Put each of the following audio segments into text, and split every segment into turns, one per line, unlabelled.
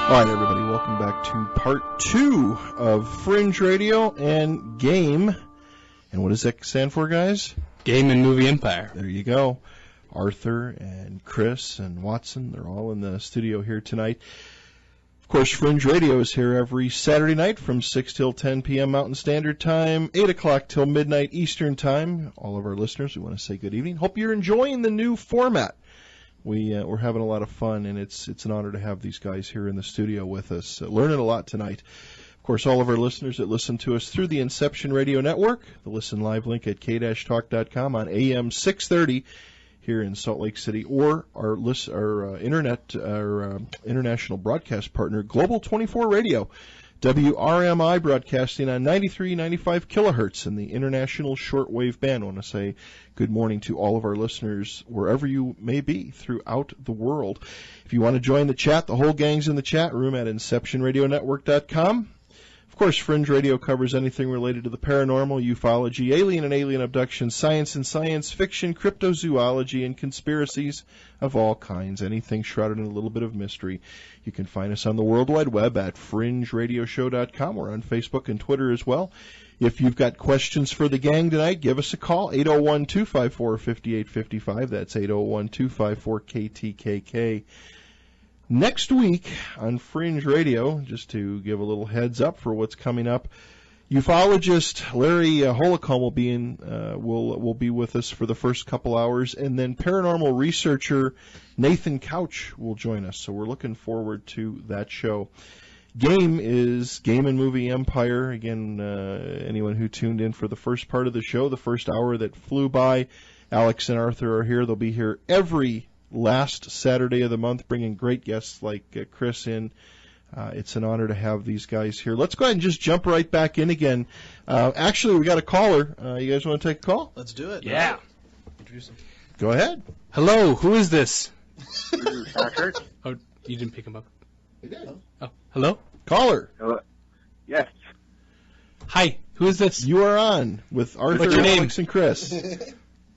All right, everybody, welcome back to part 2 of Fringe Radio and G.A.M.E. And what does that stand for, guys?
Game and Movie Empire.
There you go. Arthur and Chris and Watson, they're all in the studio here tonight. Of course, Fringe Radio is here every Saturday night from 6 till 10 p.m. Mountain Standard Time, 8 o'clock till midnight Eastern Time. All of our listeners, we want to say good evening. Hope you're enjoying the new format. We're having a lot of fun, and it's an honor to have these guys here in the studio with us, learning a lot tonight. Of course, all of our listeners that listen to us through the Inception Radio Network, the Listen Live link at k-talk.com on AM 630 here in Salt Lake City, or our international broadcast partner, Global 24 Radio, WRMI broadcasting on 93.95 kilohertz in the international shortwave band. I want to say good morning to all of our listeners wherever you may be throughout the world. If you want to join the chat, the whole gang's in the chat room at InceptionRadioNetwork.com. Of course, Fringe Radio covers anything related to the paranormal, ufology, alien and alien abduction, science and science fiction, cryptozoology, and conspiracies of all kinds, anything shrouded in a little bit of mystery. You can find us on the World Wide Web at fringeradioshow.com. We're on Facebook and Twitter as well. If you've got questions for the gang tonight, give us a call, 801-254-5855. That's 801-254-KTKK. Next week on Fringe Radio, just to give a little heads up for what's coming up, ufologist Larry Holcomb will be with us for the first couple hours, and then paranormal researcher Nathan Couch will join us. So we're looking forward to that show. G.A.M.E. is Game and Movie Empire. Again, anyone who tuned in for the first part of the show, the first hour that flew by, Alex and Arthur are here. They'll be here every last Saturday of the month, bringing great guests like Chris in. It's an honor to have these guys here. Let's go ahead and just jump right back in again. Actually, we got a caller. You guys want to take a call?
Let's do it.
Yeah.
Introduce him.
Go ahead.
Hello, who is this?
This is Patrick.
Oh, you didn't pick him up.
I did.
Oh, hello?
Caller.
Hello. Yes.
Hi, who is this?
You are on with Arthur,
What's your name?
Alex, and Chris.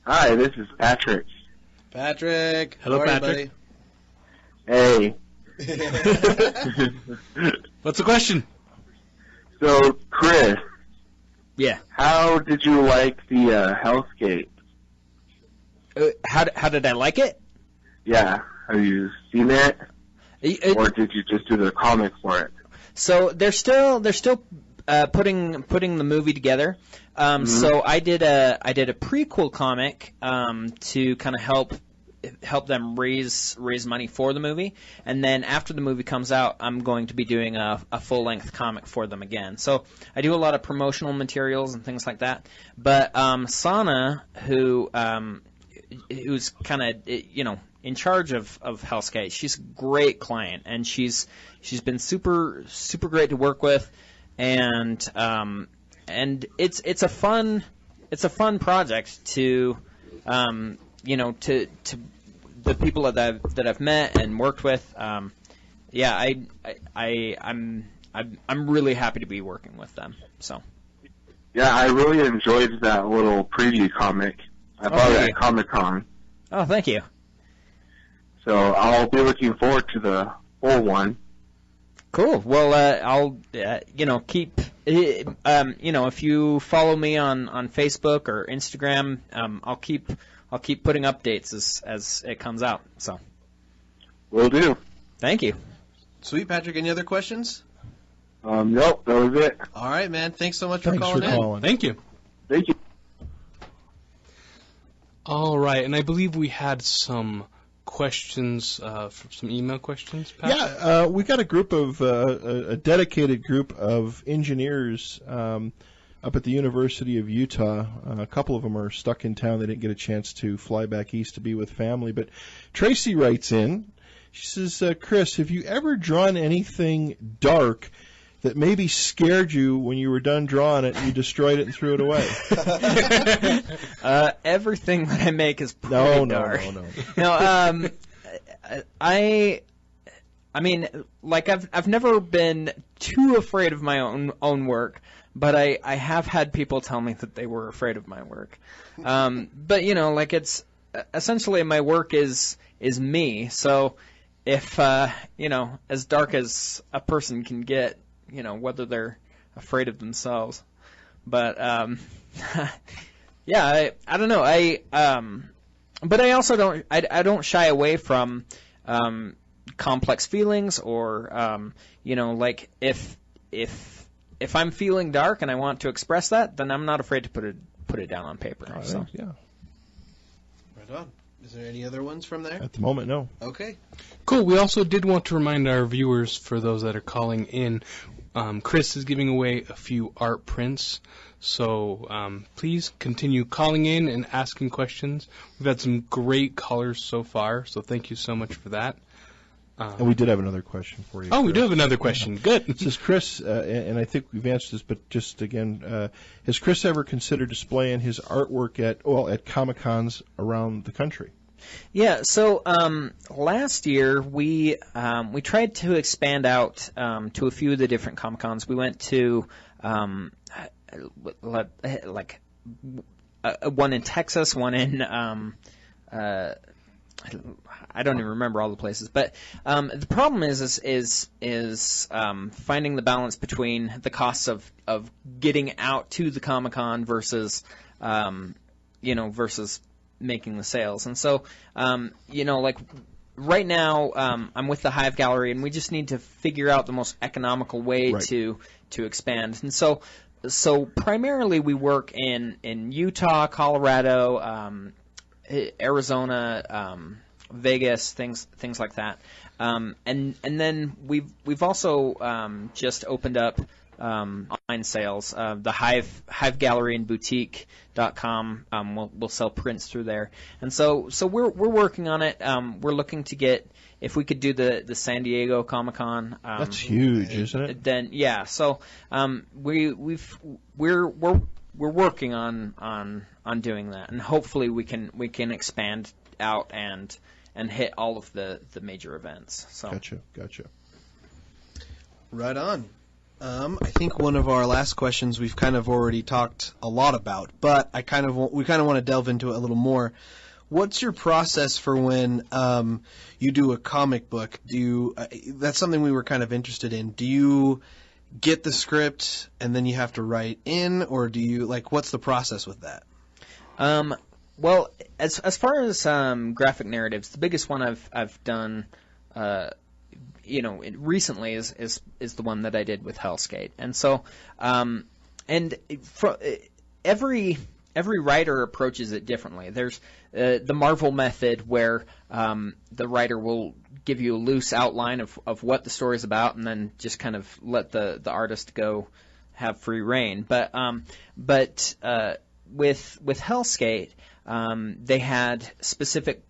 Hi, this is Patrick.
Patrick.
Hello,
How are you,
Patrick.
Hey.
What's the question?
So, Chris,
Yeah.
how did you like the Hellscape?
How did I like it?
Yeah. Have you seen it? Or did you just do the comic for it?
So they're still putting the movie together. So I did a prequel comic to kind of help them raise money for the movie, and then after the movie comes out, I'm going to be doing a full length comic for them again. So I do a lot of promotional materials and things like that. But Sana, who's kind of in charge of Hellscape, she's a great client, and she's been super great to work with, and it's a fun project to to the people that I've met and worked with. I'm really happy to be working with them. So.
Yeah, I really enjoyed that little preview comic. I bought it at Comic-Con.
Oh, thank you.
So I'll be looking forward to the full one.
Cool. Well, I'll keep if you follow me on Facebook or Instagram, I'll keep putting updates as it comes out. So.
Will do.
Thank you.
Sweet, Patrick. Any other questions?
Nope, that was it.
All right, man. Thanks so much
Thanks
for calling in.
Thank you.
Thank you.
All right, and I believe we had some questions, some email questions, Pat?
Yeah, we got a group of a dedicated group of engineers up at the University of Utah. A couple of them are stuck in town. They didn't get a chance to fly back east to be with family. But Tracy writes in. She says, Chris, have you ever drawn anything dark that maybe scared you when you were done drawing it and you destroyed it and threw it away?
Everything that I make is pretty dark. No. I mean, like I've never been too afraid of my own work, but I have had people tell me that they were afraid of my work. But like it's essentially my work is me, so if as dark as a person can get, whether they're afraid of themselves. But yeah, I don't know. But I also don't shy away from complex feelings, or like if I'm feeling dark and I want to express that, then I'm not afraid to put it down on paper. So.
Yeah.
Right on. Is there any other ones from there?
At the moment, no.
Okay.
Cool. We also did want to remind our viewers, for those that are calling in, Chris is giving away a few art prints. So please continue calling in and asking questions. We've had some great callers so far, so thank you so much for that.
And we did have another question for you.
Oh,
Chris.
we do have another question. Good.
This is Chris, and I think we've answered this, but just again, has Chris ever considered displaying his artwork at Comic-Cons around the country?
Yeah, so last year we tried to expand out to a few of the different Comic-Cons. We went to one in Texas, one in I don't even remember all the places, but the problem is finding the balance between the costs of getting out to the Comic-Con versus versus making the sales. And so like right now I'm with the Hive Gallery, and we just need to figure out the most economical way to expand. And so primarily we work in Utah, Colorado, Arizona, Vegas, things like that, and then we've also just opened up online sales. The Hive Gallery and Boutique.com will sell prints through there, and so we're working on it. We're looking to get, if we could do the San Diego Comic-Con.
That's huge, isn't it?
Then yeah, so we're working on doing that, and hopefully we can expand out and hit all of the major events. So
Gotcha.
Right on. I think one of our last questions we've kind of already talked a lot about, but we kind of want to delve into it a little more. What's your process for when you do a comic book? That's something we were kind of interested in. Do you get the script and then you have to write in, or do you what's the process with that?
Well, as far as graphic narratives, the biggest one I've done, recently is the one that I did with Hellskate, and so every writer approaches it differently. There's the Marvel method, where the writer will give you a loose outline of what the story's about, and then just kind of let the artist go have free reign. But with Hellskate, they had specific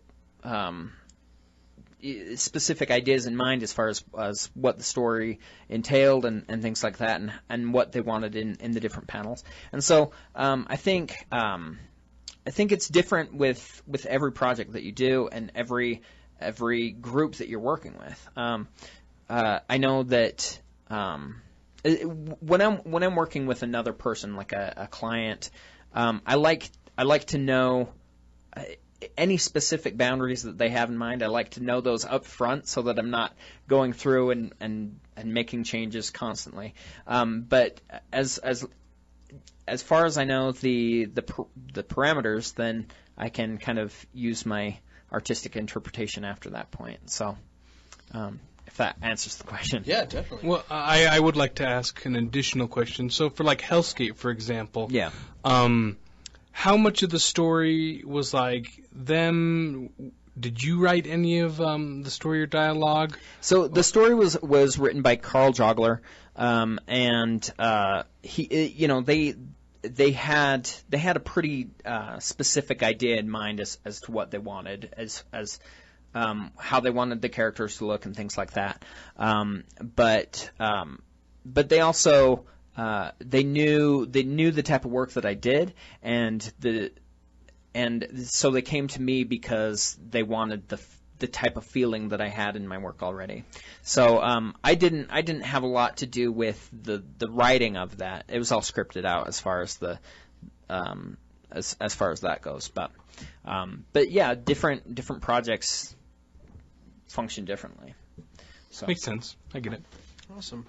ideas in mind as far as what the story entailed and things like that, and what they wanted in the different panels. And so I think it's different with every project that you do and every group that you're working with. I know that when I'm working with another person, like a client, I like to know any specific boundaries that they have in mind. I like to know those up front so that I'm not going through and making changes constantly. But as far as I know the parameters, then I can kind of use my artistic interpretation after that point. So if that answers the question.
Yeah, definitely.
Well, I would like to ask an additional question. So for Hellskate, for example,
Yeah.
How much of the story was them? Did you write any of the story or dialogue?
So the story was written by Carl Jogler, and he, they had a pretty specific idea in mind as to what they wanted, as how they wanted the characters to look and things like that. But they also they knew the type of work that I did, and so they came to me because they wanted the type of feeling that I had in my work already. So I didn't have a lot to do with the writing of that. It was all scripted out as far as the as far as that goes. But yeah, different projects function differently. So
Makes sense. I get it.
Awesome.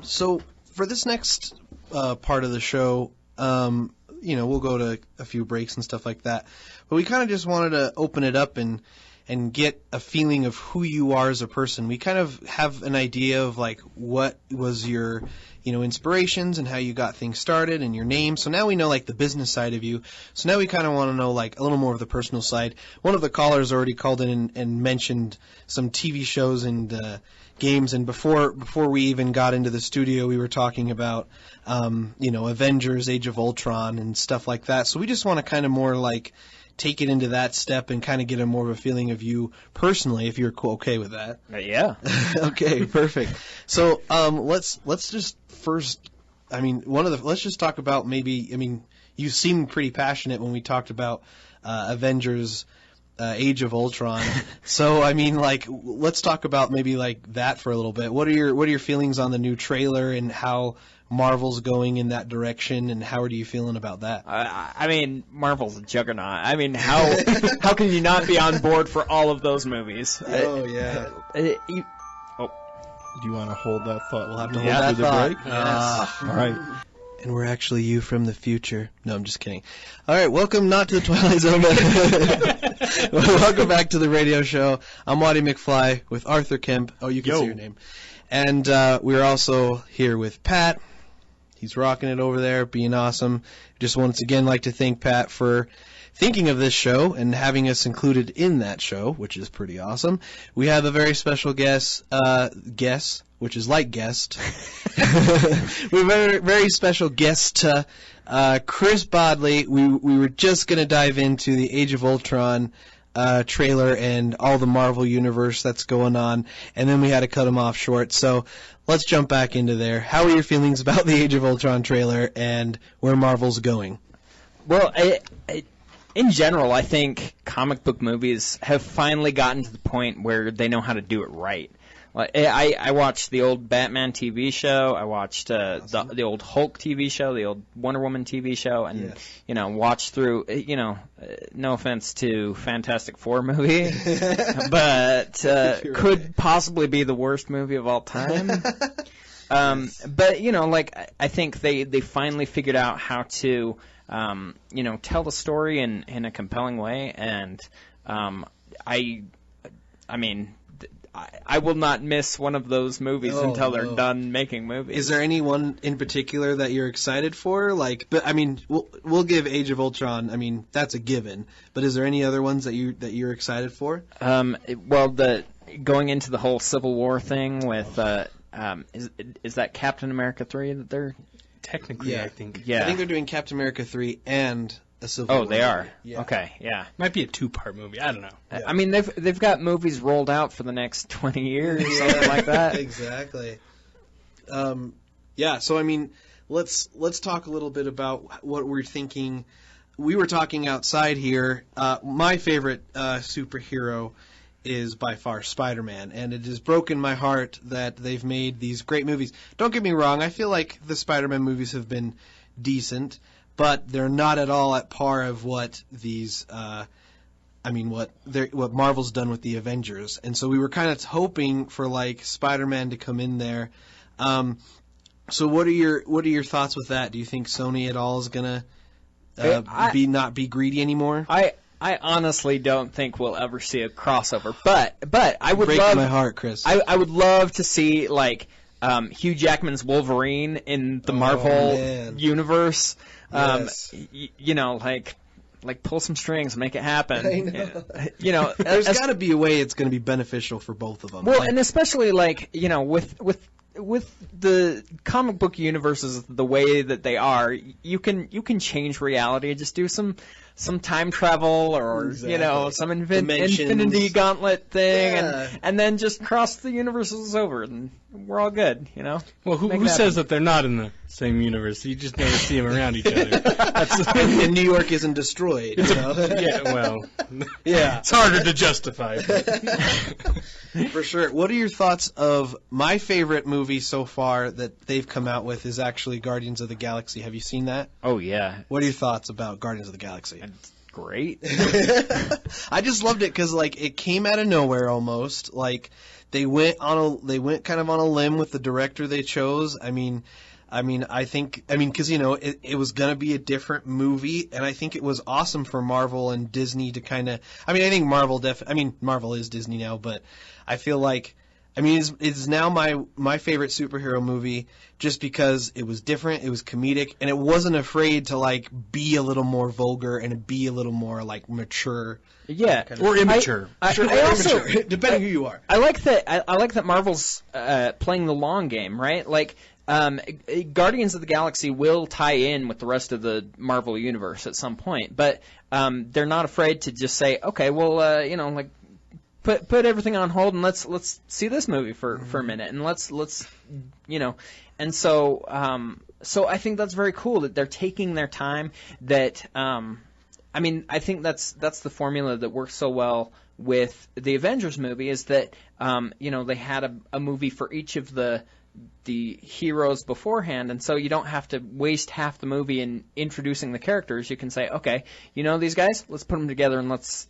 So for this next part of the show, we'll go to a few breaks and stuff like that. But we kind of just wanted to open it up and get a feeling of who you are as a person. We kind of have an idea of like what was your inspirations and how you got things started and your name. So now we know like the business side of you. So now we kind of want to know like a little more of the personal side. One of the callers already called in and mentioned some TV shows and games. And before we even got into the studio, we were talking about Avengers, Age of Ultron, and stuff like that. So we just want to kind of more like take it into that step and kind of get a more of a feeling of you personally, if you're okay with that.
Yeah.
Okay, perfect. So let's just first, let's just talk about you seemed pretty passionate when we talked about Avengers, Age of Ultron. So let's talk about maybe like that for a little bit. What are your feelings on the new trailer and how Marvel's going in that direction, and how are you feeling about that?
Marvel's a juggernaut. How can you not be on board for all of those movies?
Oh yeah.
Do you want to hold that thought?
We'll have to hold that
through
thought.
the break.
Yes.
All right.
And we're actually you from the future. No, I'm just kidding. All right, welcome not to the Twilight Zone. Welcome back to the radio show. I'm Waddy McFly with Arthur Kemp. Oh, you can say your name. And we're also here with Pat. He's rocking it over there, being awesome. Just once again like to thank Pat for thinking of this show and having us included in that show, which is pretty awesome. We have a very special guest, which is like guest. We have a very, very special guest, Chris Bodily. We were just going to dive into the Age of Ultron trailer and all the Marvel universe that's going on, and then we had to cut him off short. So let's jump back into there. How are your feelings about the Age of Ultron trailer and where Marvel's going?
Well, in general, I think comic book movies have finally gotten to the point where they know how to do it right. I watched the old Batman TV show. I watched the old Hulk TV show, the old Wonder Woman TV show, and watched through. No offense to Fantastic Four movie, but could possibly be the worst movie of all time. But I think they finally figured out how to tell the story in a compelling way, and I will not miss one of those movies until they're done making movies.
Is there any one in particular that you're excited for? We'll give Age of Ultron. That's a given. But is there any other ones that you're excited for?
Going into the whole Civil War thing with is that Captain America 3 that they're
technically? I think.
Yeah.
I think they're doing Captain America 3 and a Civil War.
Oh, they are?
Yeah.
Okay, yeah.
Might be a 2-part movie. I don't know.
Yeah. They've got movies rolled out for the next 20 years or something like that.
Exactly. So let's talk a little bit about what we're thinking. We were talking outside here. My favorite superhero is by far Spider-Man, and it has broken my heart that they've made these great movies. Don't get me wrong, I feel like the Spider-Man movies have been decent, but they're not at all at par of what these, what Marvel's done with the Avengers. And so we were kind of hoping for like Spider-Man to come in there. So what are your thoughts with that? Do you think Sony at all is gonna not be greedy anymore?
I honestly don't think we'll ever see a crossover, but I would
breaking my heart, Chris.
I would love to see like Hugh Jackman's Wolverine in the Marvel universe.
Yes.
Like pull some strings, make it happen.
I know. There's got to be a way it's going to be beneficial for both of them.
Well, and especially with the comic book universes the way that they are, you can change reality. Just do some time travel or some infinity gauntlet thing, and then just cross the universes over, and we're all good.
Well, who says that they're not in the same universe? You just never see them around each other.
And New York isn't destroyed.
Yeah, well, it's harder to justify.
For sure. What are your thoughts of my favorite movie so far that they've come out with is actually Guardians of the Galaxy? Have you seen that?
Oh yeah.
What are your thoughts about Guardians of the Galaxy?
great.
I just loved it because like it came out of nowhere almost. Like they went kind of on a limb with the director they chose. I mean, because it was gonna be a different movie, and I think it was awesome for Marvel and Disney to kind of. I mean, I think Marvel is Disney now, but I feel like. I mean, it's now my favorite superhero movie just because it was different, it was comedic, and it wasn't afraid to like be a little more vulgar and be a little more like mature.
Yeah,
or immature.
I also,
immature, depending who you are.
I like that. I like that Marvel's playing the long game, right? Like, Guardians of the Galaxy will tie in with the rest of the Marvel universe at some point, but they're not afraid to just say, okay, well, like. Put everything on hold and let's see this movie for a minute and let's and so I think that's very cool that they're taking their time. That I think that's the formula that works so well with the Avengers movie is that they had a movie for each of the heroes beforehand, and so you don't have to waste half the movie in introducing the characters. You can say, okay, these guys, let's put them together and let's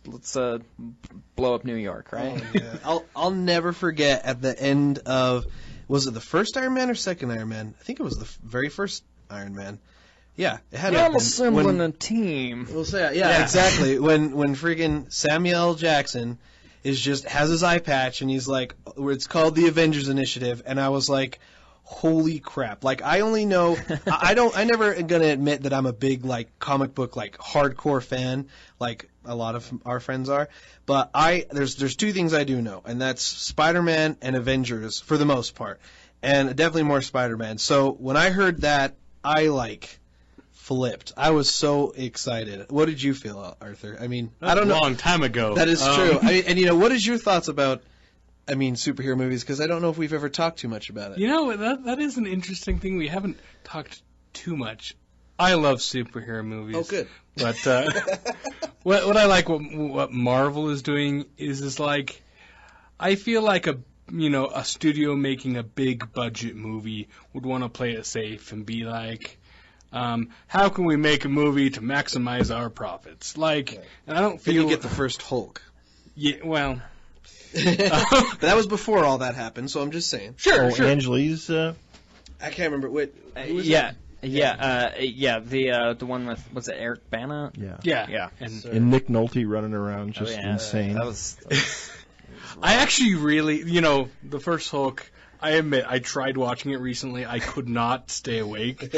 blow up New York, right?
Oh, yeah. I'll never forget at the end of, was it the first Iron Man or second Iron Man? I think it was the very first Iron Man. Yeah, it had.
I'm assembling a team.
We'll say, yeah, exactly. When freaking Samuel L. Jackson has his eye patch and he's like, it's called the Avengers Initiative, and I was like, holy crap! Like I only know, I never gonna admit that I'm a big like comic book like hardcore fan, like a lot of our friends are, but there's two things I do know, and that's Spider-Man and Avengers for the most part, and definitely more Spider-Man. So when I heard that, I flipped. I was so excited. What did you feel, Arthur? I mean,
I don't know. A long time ago.
That is true. And what is your thoughts about, superhero movies? Because I don't know if we've ever talked too much about it.
That is an interesting thing. We haven't talked too much. I love superhero movies.
Oh, good.
But what I like what Marvel is doing is like, I feel like a studio making a big budget movie would want to play it safe and be like, how can we make a movie to maximize our profits? Like, and I don't feel
you get the first Hulk.
Yeah, well,
that was before all that happened, so I'm just saying.
Sure. Angeli's.
I can't remember. Wait, who was
that? The one with, was it Eric Bana?
Yeah.
And Nick Nolte running around just insane.
That was
I actually really, the first Hulk. I admit, I tried watching it recently. I could not stay awake.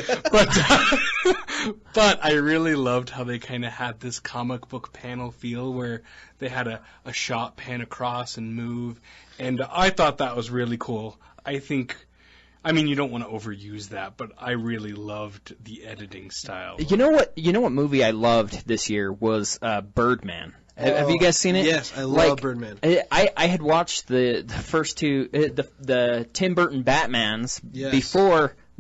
But I really loved how they kind of had this comic book panel feel where they had a shot pan across and move. And I thought that was really cool. I think, you don't want to overuse that, but I really loved the editing style.
You know what movie I loved this year was Birdman. Have you guys seen it?
Yes, I love Birdman.
I had watched the first two, the Tim Burton Batmans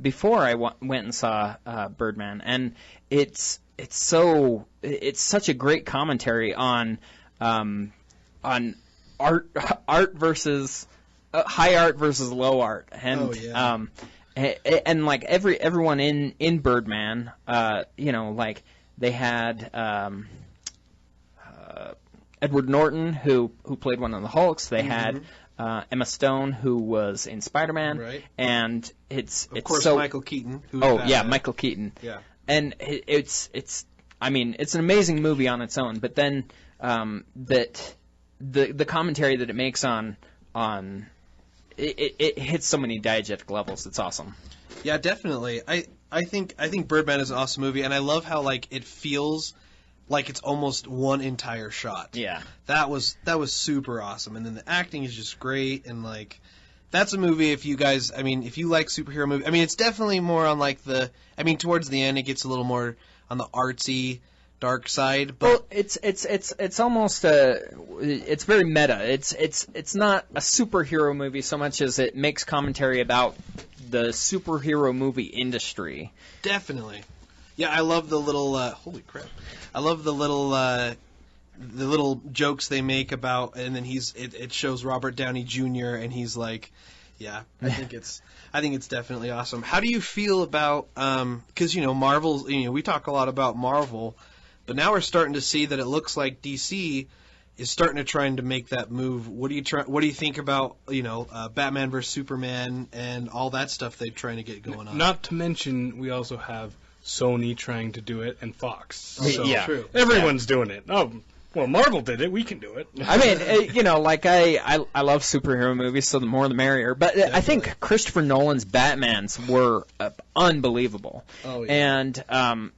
before I went and saw Birdman, and it's such a great commentary on art versus high art versus low art, and and like everyone in Birdman, they had. Edward Norton, who played one of the Hulks. They had Emma Stone, who was in Spider-Man,
right?
And it's
of course
so,
Michael Keaton.
Michael Keaton.
Yeah,
and it's an amazing movie on its own. But then that the commentary that it makes on it hits so many diegetic levels. It's awesome.
Yeah, definitely. I think Birdman is an awesome movie, and I love how it feels like it's almost one entire shot.
Yeah.
That was super awesome. And then the acting is just great, and that's a movie if you guys, if you like superhero movies, it's definitely more on towards the end it gets a little more on the artsy dark side, but
well, it's almost it's very meta. It's not a superhero movie so much as it makes commentary about the superhero movie industry.
Definitely. Yeah, I love the little holy crap. I love the little jokes they make about, and then it shows Robert Downey Jr. and he's like, yeah, I think it's definitely awesome. How do you feel about because Marvel's we talk a lot about Marvel, But now we're starting to see that it looks like DC is starting to trying to make that move. What do you think about Batman vs Superman and all that stuff they're trying to get going on?
Not to mention, we also have Sony trying to do it and Fox. So
Yeah.
True.
everyone's doing it. Oh, well, Marvel did it. We can do it.
I mean, I love superhero movies, so the more the merrier. But I think Christopher Nolan's Batmans were unbelievable.
Oh, yeah.
And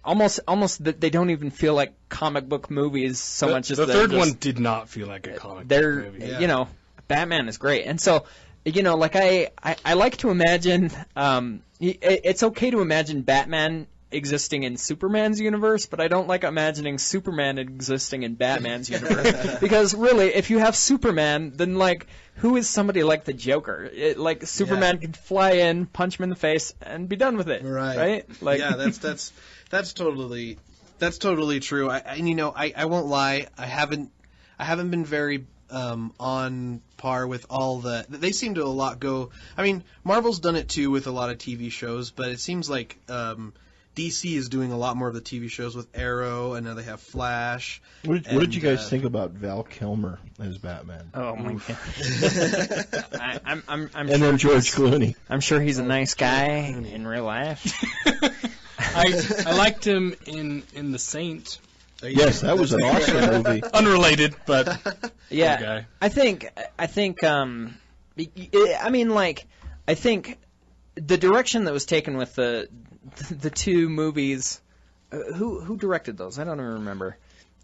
almost they don't even feel like comic book movies so much as
the
they're
third
just-
one did not feel like a comic
They're
book movie.
Yeah.
Batman is great, and so I like to imagine. It's okay to imagine Batman existing in Superman's universe, but I don't like imagining Superman existing in Batman's universe. Because really, if you have Superman, then who is somebody like the Joker? Superman could fly in, punch him in the face, and be done with it.
Right.
Yeah,
that's totally true. I won't lie. I haven't been very on par with all the. They seem to a lot go. I mean, Marvel's done it too with a lot of TV shows, but it seems like DC is doing a lot more of the TV shows with Arrow, and now they have Flash.
What did you guys think about Val Kilmer as Batman?
Oh my god. I'm
And
sure
then George Clooney.
I'm sure he's a nice guy in real life.
I liked him in The Saint.
Yes, that was an awesome movie.
Unrelated, but
Yeah,
poor guy.
I think the direction that was taken with the two movies. Who directed those? I don't even remember.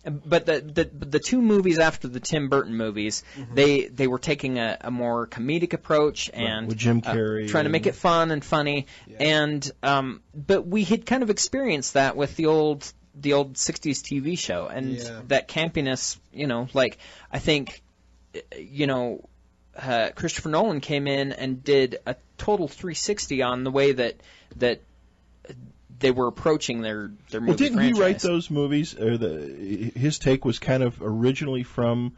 But the two movies after the Tim Burton movies, they were taking a more comedic approach and
with Jim Carrey
trying to make it fun and funny.
Yeah.
And but we had kind of experienced that with the old 60s TV show and that campiness. I think Christopher Nolan came in and did a total 360 on the way that they were approaching their movie
Well, didn't
franchise.
he write those movies? Or his take was kind of originally from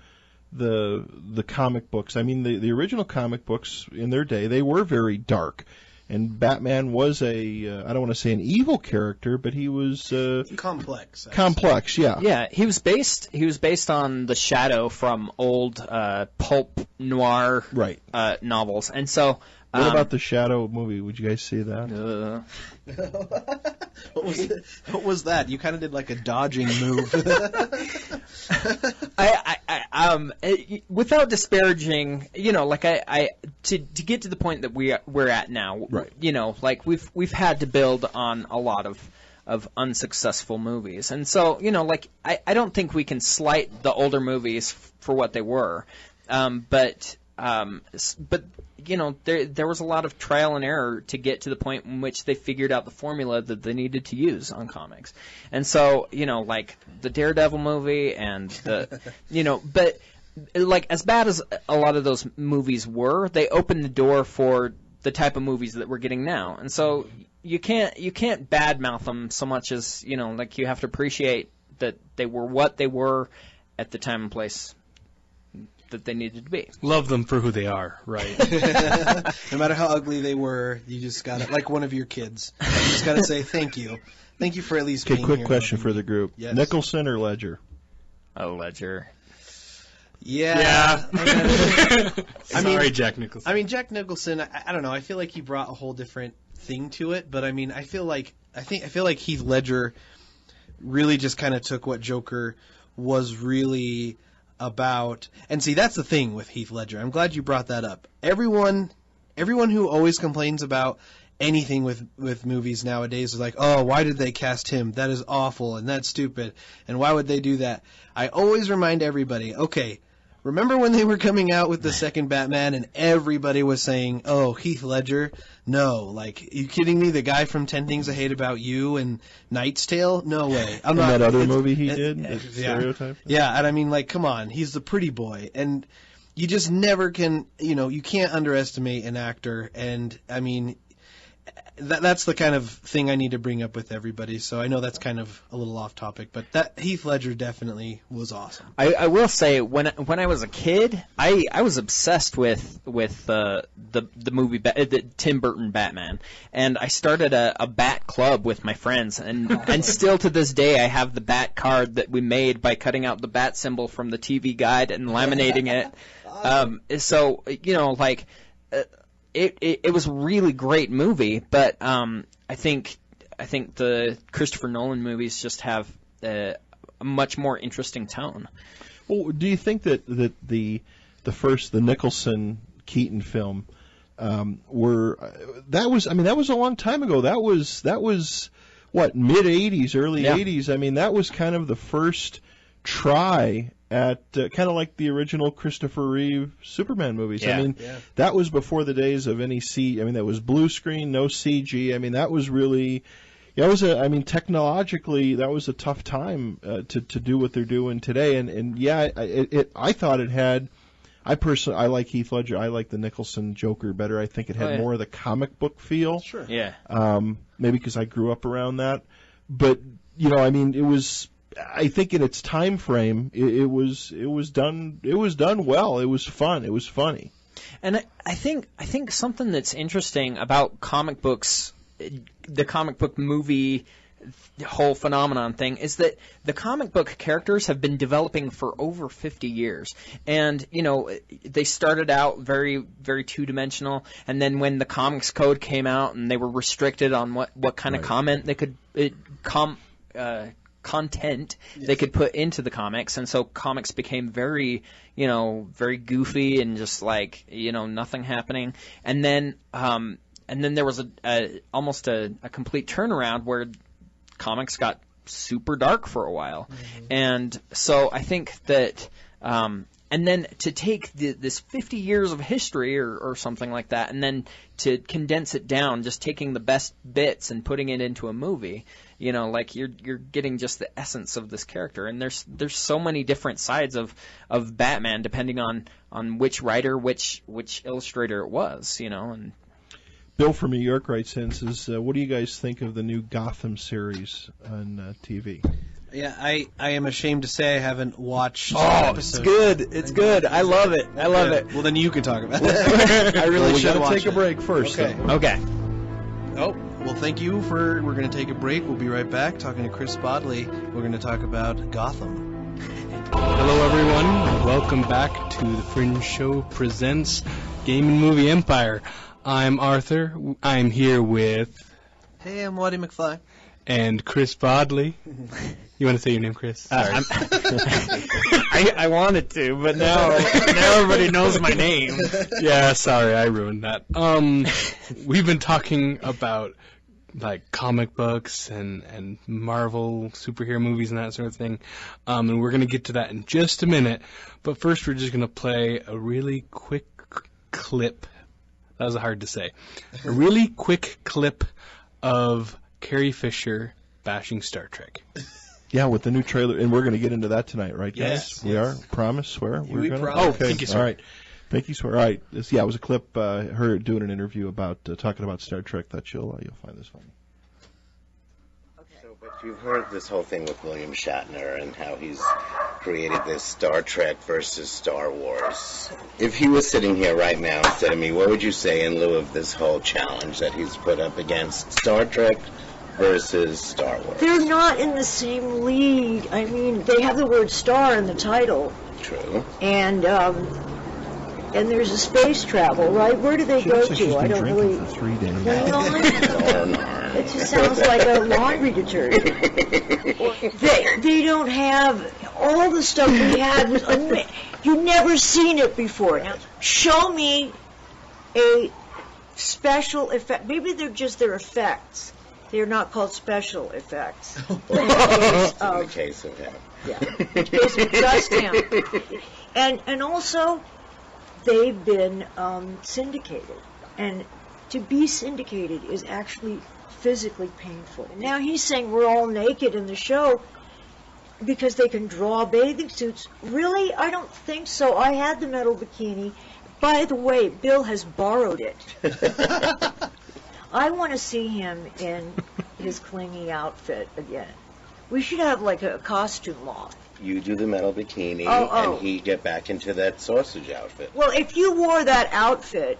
the comic books. I mean, the original comic books in their day, they were very dark. And Batman was I don't want to say an evil character, but he was
Complex.
complex. Yeah.
Yeah, he was based on the Shadow from old pulp noir
Right.
novels, and so.
What about the Shadow movie? Would you guys see that?
What was that? You kind of did like a dodging move.
Without disparaging, to get to the point that we're at now,
Right.
We've had to build on a lot of unsuccessful movies, and so I don't think we can slight the older movies for what they were, but there was a lot of trial and error to get to the point in which they figured out the formula that they needed to use on comics. And so, the Daredevil movie and but as bad as a lot of those movies were, they opened the door for the type of movies that we're getting now. And so you can't badmouth them so much as, you have to appreciate that they were what they were at the time and place that they needed to be.
Love them for who they are, right?
No matter how ugly they were, you just got to, like one of your kids, you just got to say thank you. Thank you for at least being
quick
here.
question for the group.
Yes.
Nicholson or Ledger?
A Ledger.
Yeah.
Sorry, Jack Nicholson.
I mean, Jack Nicholson, I don't know. I feel like he brought a whole different thing to it, but I mean, I feel like Heath Ledger really just kind of took what Joker was really about. And see, that's the thing with Heath Ledger. I'm glad you brought that up. Everyone who always complains about anything with movies nowadays is like, oh, why did they cast him? That is awful and that's stupid. And why would they do that? I always remind everybody, okay, remember when they were coming out with the second Batman and everybody was saying, oh, Heath Ledger? No. Like, are you kidding me? The guy from 10 Things I Hate About You and Knight's Tale? No way.
And that other movie he did? The Stereotype?
Yeah, and I mean, like, come on. He's the pretty boy. And you just never can, you can't underestimate an actor. And, I mean, that's the kind of thing I need to bring up with everybody. So I know that's kind of a little off topic, but that Heath Ledger definitely was awesome.
I will say when I was a kid, I was obsessed with the movie the Tim Burton Batman, and I started a Bat club with my friends, and still to this day I have the Bat card that we made by cutting out the Bat symbol from the TV guide and laminating it. So like. It was a really great movie, but I think the Christopher Nolan movies just have a much more interesting tone.
Well, do you think that the Nicholson Keaton film that was a long time ago. That was what, mid 80s, early 80s. I mean, that was kind of the first try at kind of like the original Christopher Reeve Superman movies.
Yeah.
I mean, that was before the days of any that was blue screen, no CG. I mean, that was really, technologically, that was a tough time to do what they're doing today. I thought it had, I like Heath Ledger. I like the Nicholson Joker better. I think it had more of the comic book feel.
Sure.
Yeah.
Maybe because I grew up around that. But, it was, I think in its time frame, it was done well. It was fun. It was funny.
And I think something that's interesting about comic books, the comic book movie whole phenomenon thing, is that the comic book characters have been developing for over 50 years. And, they started out very, very two-dimensional, and then when the Comics Code came out and they were restricted on what kind of content they could they could put into the comics, and so comics became very, very goofy and just like, nothing happening. And then there was almost a complete turnaround where comics got super dark for a while. Mm-hmm. And so I think that, and then to take this 50 years of history or something like that, and then to condense it down, just taking the best bits and putting it into a movie, like you're getting just the essence of this character. And there's so many different sides of Batman depending on which writer, which illustrator it was, and.
Bill from New York writes in, says, what do you guys think of the new Gotham series on TV?
Yeah, I am ashamed to say I haven't watched
episode. It's good. I love it. I love it.
Well, then you can talk about it. I really should watch it.
Take a break first.
Okay.
Oh, well, thank you we're going to take a break. We'll be right back talking to Chris Bodily. We're going to talk about Gotham.
Hello, everyone. Welcome back to the Fringe Show presents Game and Movie Empire. I'm Arthur. I'm here with...
Hey, I'm Waddy McFly.
And Chris Bodley. You want to say your name, Chris? Sorry.
I wanted to, but now everybody knows my name.
Yeah, sorry, I ruined that. We've been talking about like comic books and Marvel superhero movies and that sort of thing, and we're going to get to that in just a minute. But first, we're just going to play a really quick clip. That was hard to say. A really quick clip of Carrie Fisher bashing Star Trek.
Yeah, with the new trailer, and we're going to get into that tonight, right, guys?
Yes.
We are. Promise, swear.
We
gonna.
promise.
Oh, okay.
Pinky swear.
All right. Pinky swear. All right. It was a clip. Her doing an interview about talking about Star Trek. That you'll find this funny.
So, but you've heard this whole thing with William Shatner and how he's created this Star Trek versus Star Wars. If he was sitting here right now instead of me, what would you say in lieu of this whole challenge that he's put up against Star Trek versus Star Wars?
They're not in the same league. I mean, they have the word star in the title.
True.
And there's a space travel, right? Where do they
She
go
looks like she's
to? I
been
don't
drinking
really...
for 3 days.
It just sounds like a laundry detergent. They don't have all the stuff we had. You've never seen it before. Now, show me a special effect. Maybe they're just their effects. They're not called special effects.
In the case of him.
Yeah, in the case of just him. And also, they've been syndicated. And to be syndicated is actually physically painful. Now he's saying we're all naked in the show because they can draw bathing suits. Really? I don't think so. I had the metal bikini. By the way, Bill has borrowed it. I want to see him in his clingy outfit again. We should have like a costume law.
You do the metal bikini,
Oh.
and he get back into that sausage outfit.
Well, if you wore that outfit,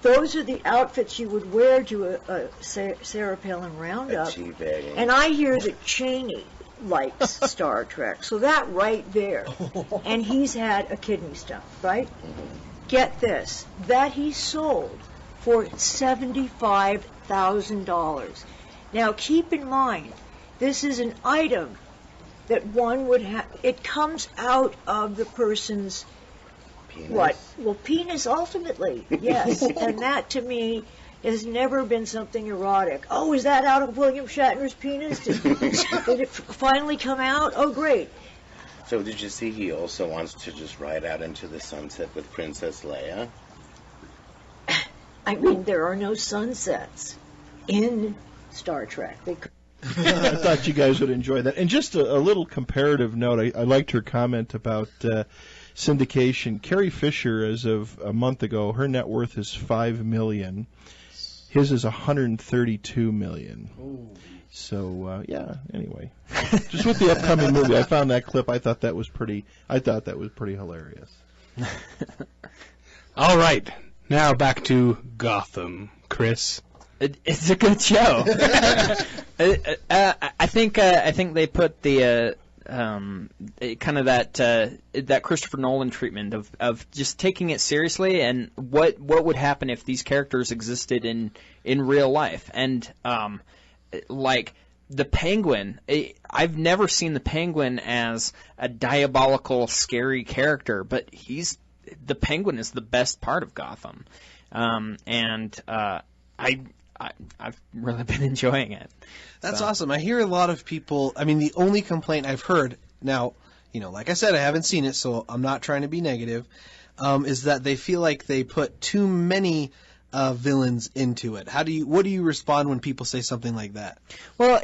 those are the outfits you would wear to a Sarah Palin Roundup.
Teabagging.
And I hear that Cheney likes Star Trek, so that right there. And he's had a kidney stone, right? Get this, that he sold for $75,000. Now keep in mind, this is an item that one would have, it comes out of the person's,
Penis.
what? Well, penis ultimately, yes. And that to me has never been something erotic. Oh, is that out of William Shatner's penis? Did it finally come out? Oh, great.
So did you see he also wants to just ride out into the sunset with Princess Leia?
I mean, there are no sunsets in Star Trek.
I thought you guys would enjoy that. And just a little comparative note, I liked her comment about syndication. Carrie Fisher, as of a month ago, her net worth is $5 million. His is $132 million. So yeah. Anyway, just with the upcoming movie, I found that clip. I thought that was pretty hilarious.
All right, now back to Gotham, Chris.
It's a good show. I think they put the kind of that Christopher Nolan treatment of just taking it seriously, and what would happen if these characters existed in real life. And like the Penguin, I've never seen the Penguin as a diabolical, scary character, but the Penguin is the best part of Gotham, and I've really been enjoying it.
That's awesome. I hear a lot of people, I mean, the only complaint I've heard, now, like I said, I haven't seen it, so I'm not trying to be negative, is that they feel like they put too many villains into it. What do you respond when people say something like that?
Well,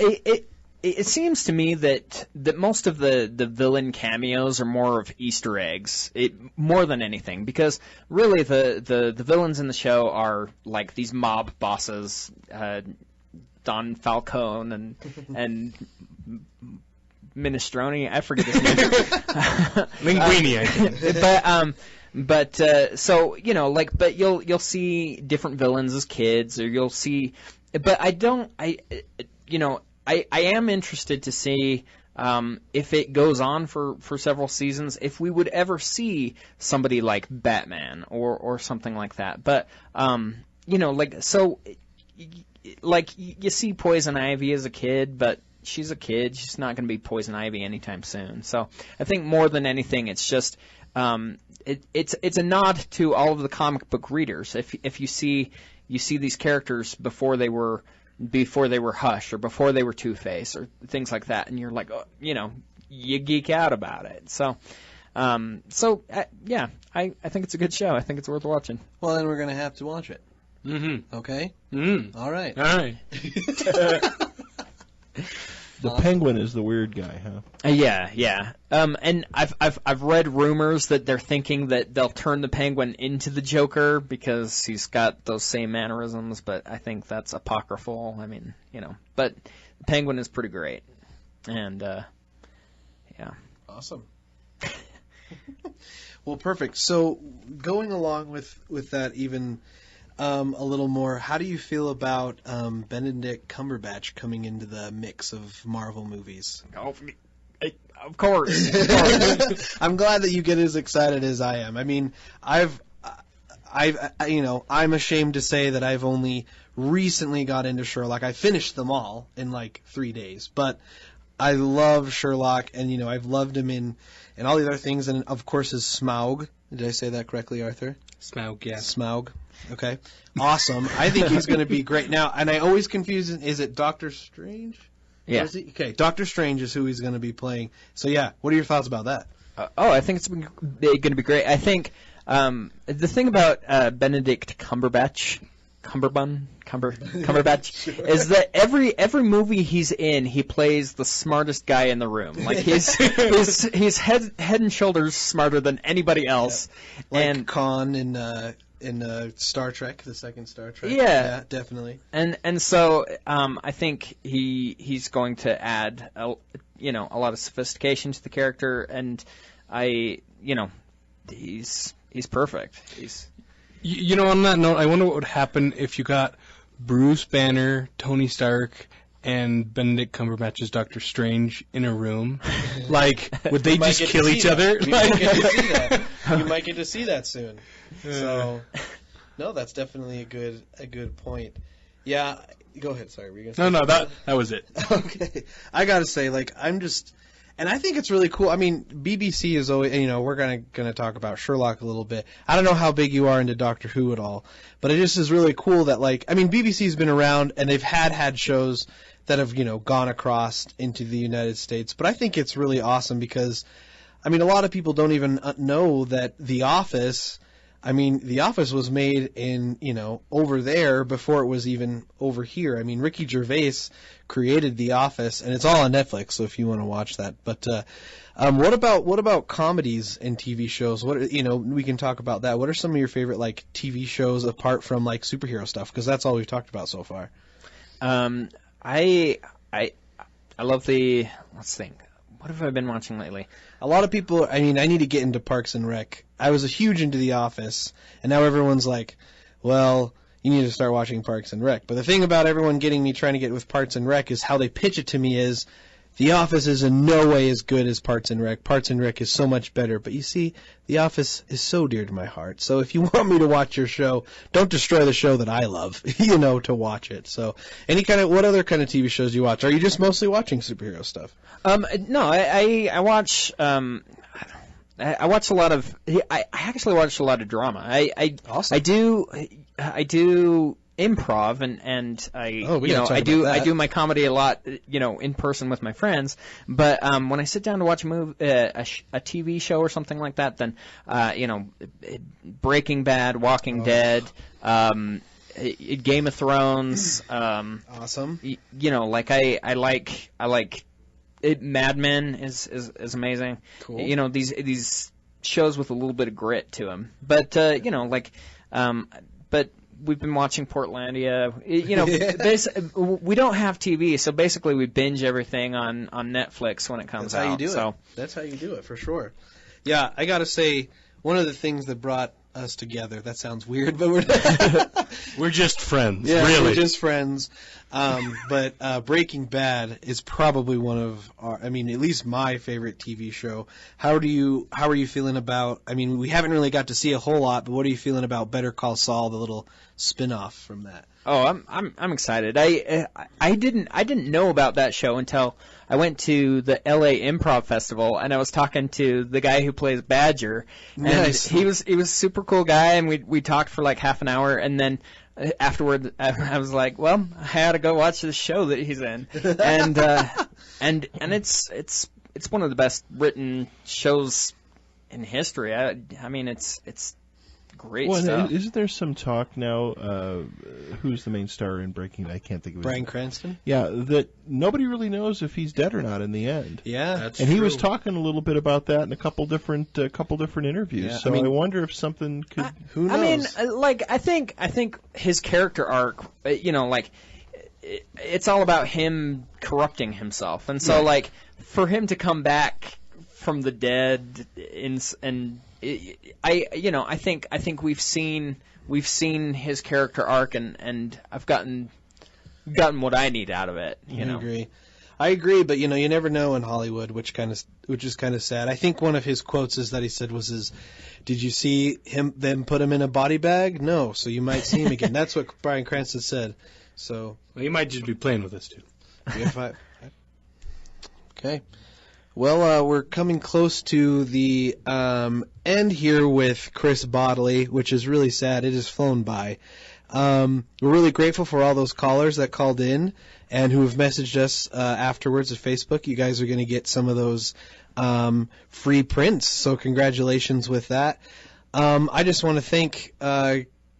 it seems to me that most of the villain cameos are more of Easter eggs, more than anything, because really the villains in the show are like these mob bosses, Don Falcone and Minestrone, I forget his name.
Linguini, I think.
But so but you'll see different villains as kids, or you'll see, but I am interested to see if it goes on for several seasons, if we would ever see somebody like Batman or something like that. But you see Poison Ivy as a kid, but she's a kid. She's not going to be Poison Ivy anytime soon. So I think more than anything, it's just it's a nod to all of the comic book readers. If you see these characters before they were Hush or before they were Two-Face or things like that, and you're like, you geek out about it. So yeah, I think it's a good show. I think it's worth watching.
Well, then we're going to have to watch it.
Mm-hmm.
Okay?
Mm.
All right.
All right.
The Penguin is the weird guy, huh?
Yeah. And I've read rumors that they're thinking that they'll turn the Penguin into the Joker because he's got those same mannerisms, but I think that's apocryphal. I mean, but the Penguin is pretty great. And yeah.
Awesome. Well, perfect. So going along with that even a little more, how do you feel about Benedict Cumberbatch coming into the mix of Marvel movies?
Of course.
I'm glad that you get as excited as I am. I mean, I'm ashamed to say that I've only recently got into Sherlock. I finished them all in like 3 days, but I love Sherlock, and I've loved him in all the other things, and of course his Smaug. Did I say that correctly, Arthur?
Smaug, yeah.
Smaug. Okay. Awesome. I think he's going to be great. Now, and I always confuse, is it Doctor Strange?
Yeah.
Okay, Doctor Strange is who he's going to be playing. So, yeah, what are your thoughts about that?
I think it's going to be great. I think the thing about Benedict Cumberbatch is that every movie he's in, he plays the smartest guy in the room. Like he's head and shoulders smarter than anybody else.
Yeah. Like
and
Khan in in Star Trek, the second Star Trek.
Yeah.
Definitely.
And so I think he's going to add a lot of sophistication to the character, and he's perfect.
On that note, I wonder what would happen if you got Bruce Banner, Tony Stark, and Benedict Cumberbatch's Doctor Strange in a room. Like, would they just kill each other?
You might get to see that. You might get to see that soon. So, no, that's definitely a good point. Yeah, go ahead. Sorry, were you gonna say
No, that was it.
Okay, I gotta say, and I think it's really cool. I mean, BBC is always, we're gonna talk about Sherlock a little bit. I don't know how big you are into Doctor Who at all, but it just is really cool that, BBC's been around and they've had shows that have, gone across into the United States. But I think it's really awesome because, a lot of people don't even know that The Office was made in, over there before it was even over here. Ricky Gervais created The Office, and it's all on Netflix, so if you want to watch that. But what about comedies and TV shows? We can talk about that. What are some of your favorite TV shows apart from superhero stuff? Because that's all we've talked about so far.
I love let's think. What have I been watching lately?
A lot of people, I need to get into Parks and Rec. I was huge into The Office, and now everyone's like, well, you need to start watching Parks and Rec. But the thing about everyone trying to get with Parks and Rec is how they pitch it to me is, The Office is in no way as good as Parks and Rec. Parks and Rec is so much better. But you see, The Office is so dear to my heart. So if you want me to watch your show, don't destroy the show that I love, to watch it. So what other kind of TV shows do you watch? Are you just mostly watching superhero stuff?
No, I watch. I watch a lot of. I actually watch a lot of drama.
Awesome.
I do improv and I do my comedy a lot, in person with my friends. But when I sit down to watch a TV show or something like that, then Breaking Bad, Walking Dead, Game of Thrones.
Awesome.
I like. Mad Men is amazing.
Cool.
These shows with a little bit of grit to them. But but we've been watching Portlandia. We don't have TV, so basically we binge everything on Netflix when it comes out.
That's how you do it. That's how you do it, for sure. Yeah, I got to say, one of the things that brought us together, that sounds weird, but
we're just friends,
really. We're just friends. But Breaking Bad is probably one of our, at least my favorite TV show. How are you feeling about, we haven't really got to see a whole lot, but what are you feeling about Better Call Saul, the little spin-off from that?
Oh, I'm excited. I didn't know about that show until I went to the LA Improv Festival, and I was talking to the guy who plays Badger. And
nice.
He was a super cool guy, and we talked for like half an hour, and then afterward I was like, well, I had to go watch this show that he's in, and it's one of the best written shows in history. It's great stuff.
Isn't there some talk now? Who's the main star in Breaking Bad? I can't think of his
Bryan
name.
Cranston?
Yeah, that nobody really knows if he's dead or not in the end.
Yeah,
that's
and
true.
he was talking a little bit about that in a couple different interviews.
Yeah,
so I wonder if something could.
Who knows?
I think his character arc, it's all about him corrupting himself, and so for him to come back from the dead I think we've seen his character arc, and I've gotten what I need out of it.
I agree, but you never know in Hollywood, which is kind of sad. I think one of his quotes is that he said was "Did you see them put him in a body bag? No, so you might see him again." That's what Bryan Cranston said. So
he might just be playing with us too.
Okay. Well, we're coming close to the end here with Chris Bodily, which is really sad. It has flown by. We're really grateful for all those callers that called in and who have messaged us afterwards at Facebook. You guys are going to get some of those free prints, so congratulations with that. I just want to thank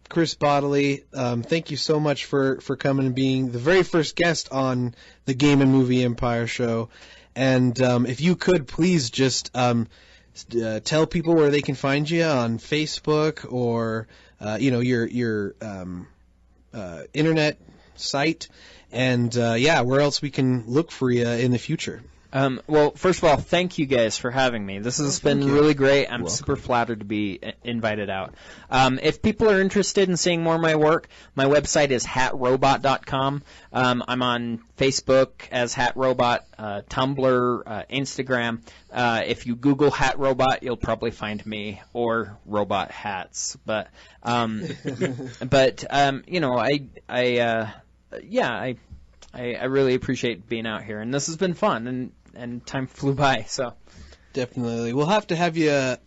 Chris Bodily. Thank you so much for coming and being the very first guest on the Game and Movie Empire show. And if you could, please just tell people where they can find you on Facebook or your internet site, and where else we can look for you in the future.
Well, first of all, thank you guys for having me. This has been really great. I'm super flattered to be invited out. If people are interested in seeing more of my work, my website is hatrobot.com. I'm on Facebook as Hat Robot, Tumblr, Instagram. If you Google Hat Robot, you'll probably find me or robot hats. But I really appreciate being out here, and this has been fun, and time flew by. So
definitely, we'll have to have you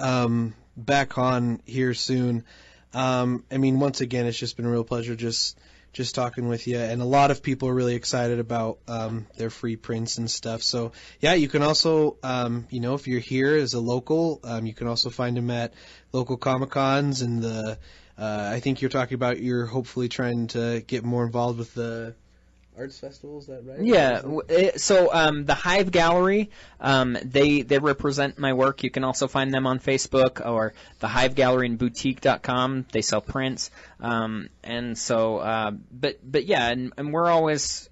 back on here soon. Once again, it's just been a real pleasure just talking with you, and a lot of people are really excited about their free prints and stuff. So yeah, you can also, if you're here as a local, you can also find them at local Comic-Cons, and I think you're talking about you're hopefully trying to get more involved with the arts festival, is that right?
Yeah. So the Hive Gallery, they represent my work. You can also find them on Facebook or the Hive Gallery and Boutique.com. They sell prints, and so but yeah, and we're always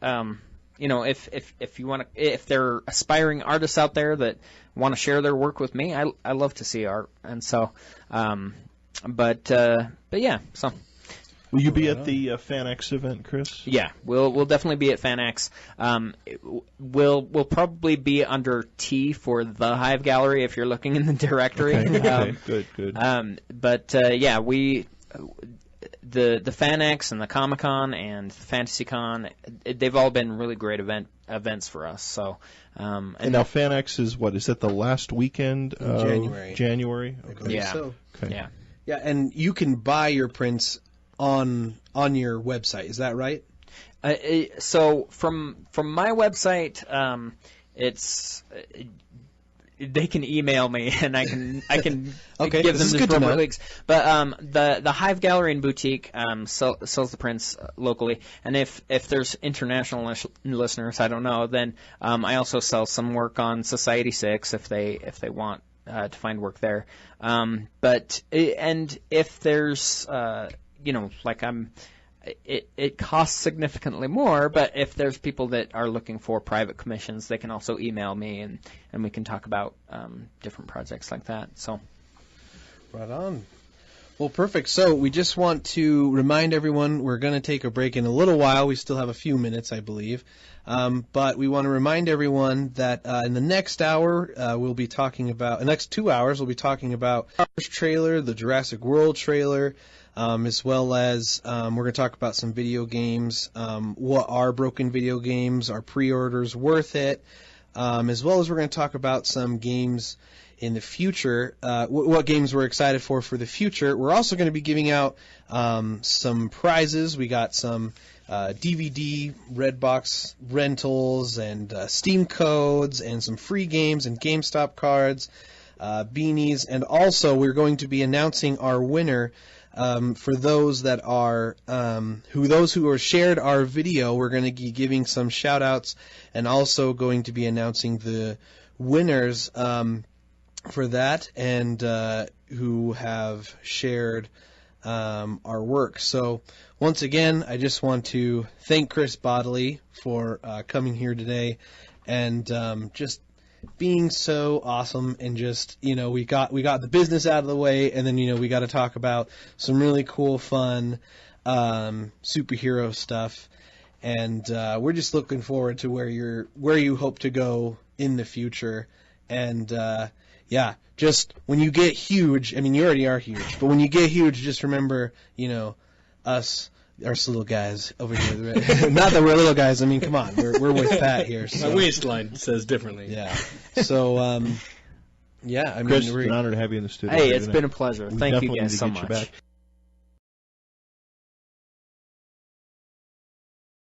if you want to, if there are aspiring artists out there that want to share their work with me, I love to see art, and so but yeah, so.
Will you be at the FanX event, Chris?
Yeah, we'll definitely be at FanX. We'll probably be under T for the Hive Gallery if you're looking in the directory.
Okay. Good.
But we the FanX and the Comic-Con and the FantasyCon, they've all been really great events for us. So
and now FanX is what? Is that the last weekend of January? Okay.
Yeah.
So.
Okay.
Yeah, and you can buy your prints on your website, is that right?
So from my website, it's they can email me and I can
okay,
give them the appropriate links. But the Hive Gallery and Boutique sells the prints locally, and if there's international listeners, I don't know, then I also sell some work on Society 6 if they want to find work there. But if there's it costs significantly more, but if there's people that are looking for private commissions, they can also email me, and we can talk about different projects like that. So,
right on. Well, perfect. So we just want to remind everyone we're going to take a break in a little while. We still have a few minutes, I believe. But we want to remind everyone that in the next hour, we'll be talking about, the next 2 hours, we'll be talking about the trailer, the Jurassic World trailer, as well as we're going to talk about some video games, what are broken video games, are pre-orders worth it, as well as we're going to talk about some games in the future, what games we're excited for the future. We're also going to be giving out some prizes. We got some DVD, Redbox rentals, and Steam codes, and some free games and GameStop cards, beanies, and also we're going to be announcing our winner. For those that are who are shared our video, we're going to be giving some shout outs and also going to be announcing the winners for that and who have shared our work. So once again, I just want to thank Chris Bodily for coming here today and just being so awesome, and just we got the business out of the way, and then we got to talk about some really cool, fun superhero stuff, and we're just looking forward to where you hope to go in the future, and just when you get huge, you already are huge, but when you get huge, just remember us. Us little guys over here. Not that we're little guys. Come on. We're with Pat here. So.
My waistline says differently.
Yeah. So,
Chris, it's an honor to have you in the studio.
Hey, it's been a pleasure. Thank you guys so much.